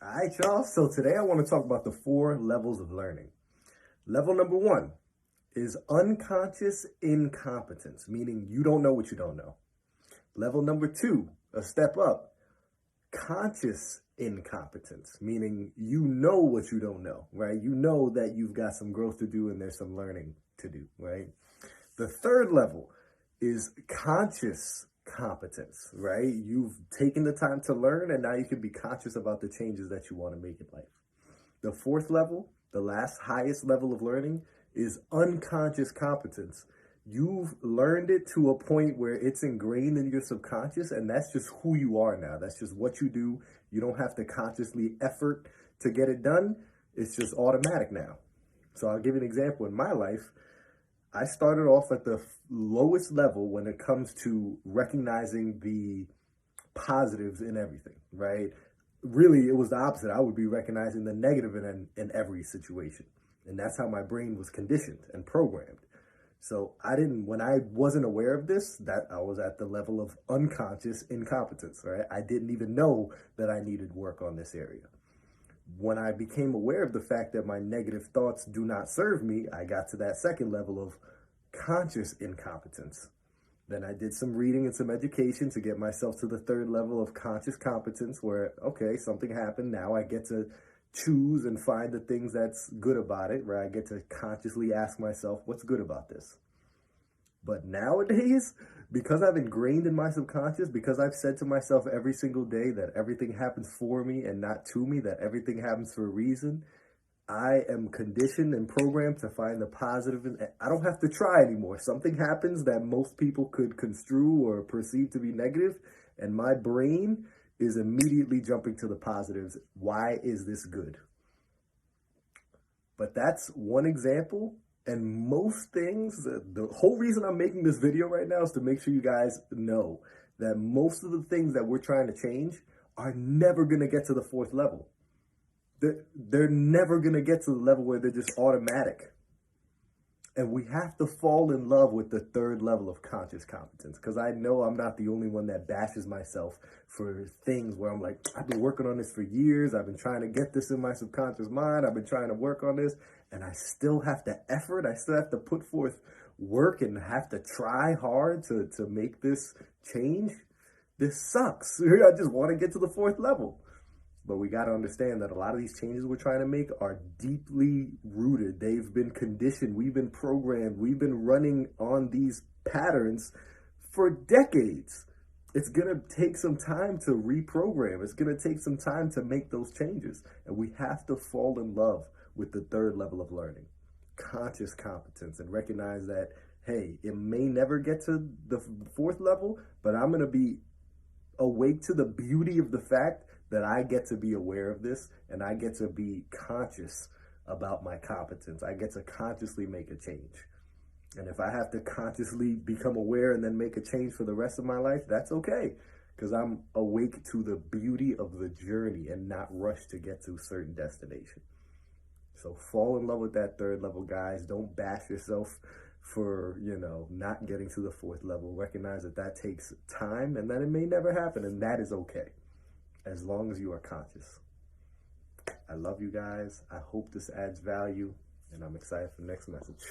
All right, y'all. So today I want to talk about the 4 levels of learning. Level number 1 is unconscious incompetence, meaning you don't know what you don't know. Level number 2, a step up, conscious incompetence, meaning you know what you don't know, right? You know that you've got some growth to do and there's some learning to do, right? The 3rd level is conscious competence, right? You've taken the time to learn and now you can be conscious about the changes that you want to make in life. The 4th level, the last highest level of learning, is unconscious competence. You've learned it to a point where it's ingrained in your subconscious and that's just who you are now. That's just what you do. You don't have to consciously effort to get it done. It's just automatic now. So I'll give you an example. In my life, I started off at the lowest level when it comes to recognizing the positives in everything, right? Really, it was the opposite. I would be recognizing the negative in every situation. And that's how my brain was conditioned and programmed. So when I wasn't aware of this, that I was at the level of unconscious incompetence, right? I didn't even know that I needed work on this area. When I became aware of the fact that my negative thoughts do not serve me, I got to that 2nd level of conscious incompetence. Then I did some reading and some education to get myself to the 3rd level of conscious competence where, okay, something happened. Now I get to choose and find the things that's good about it, where I get to consciously ask myself, what's good about this? But nowadays, because I've ingrained in my subconscious, because I've said to myself every single day that everything happens for me and not to me, that everything happens for a reason, I am conditioned and programmed to find the positive. I don't have to try anymore. Something happens that most people could construe or perceive to be negative, and my brain is immediately jumping to the positives. Why is this good? But that's one example. And most things, the whole reason I'm making this video right now is to make sure you guys know that most of the things that we're trying to change are never going to get to the 4th level. They're never going to get to the level where they're just automatic. And we have to fall in love with the 3rd level of conscious competence, because I know I'm not the only one that bashes myself for things where I'm like, I've been working on this for years. I've been trying to get this in my subconscious mind. I've been trying to work on this, and I still have to effort. I still have to put forth work and have to try hard to make this change. This sucks. I just want to get to the 4th level. But we got to understand that a lot of these changes we're trying to make are deeply rooted. They've been conditioned. We've been programmed. We've been running on these patterns for decades. It's going to take some time to reprogram. It's going to take some time to make those changes. And we have to fall in love with the 3rd level of learning, conscious competence, and recognize that, hey, it may never get to the 4th level, but I'm going to be awake to the beauty of the fact that I get to be aware of this and I get to be conscious about my competence. I get to consciously make a change. And if I have to consciously become aware and then make a change for the rest of my life, that's okay, because I'm awake to the beauty of the journey and not rush to get to a certain destination. So fall in love with that 3rd level, guys. Don't bash yourself for, not getting to the 4th level. Recognize that takes time and that it may never happen, and that is okay, as long as you are conscious. I love you guys. I hope this adds value, and I'm excited for the next message.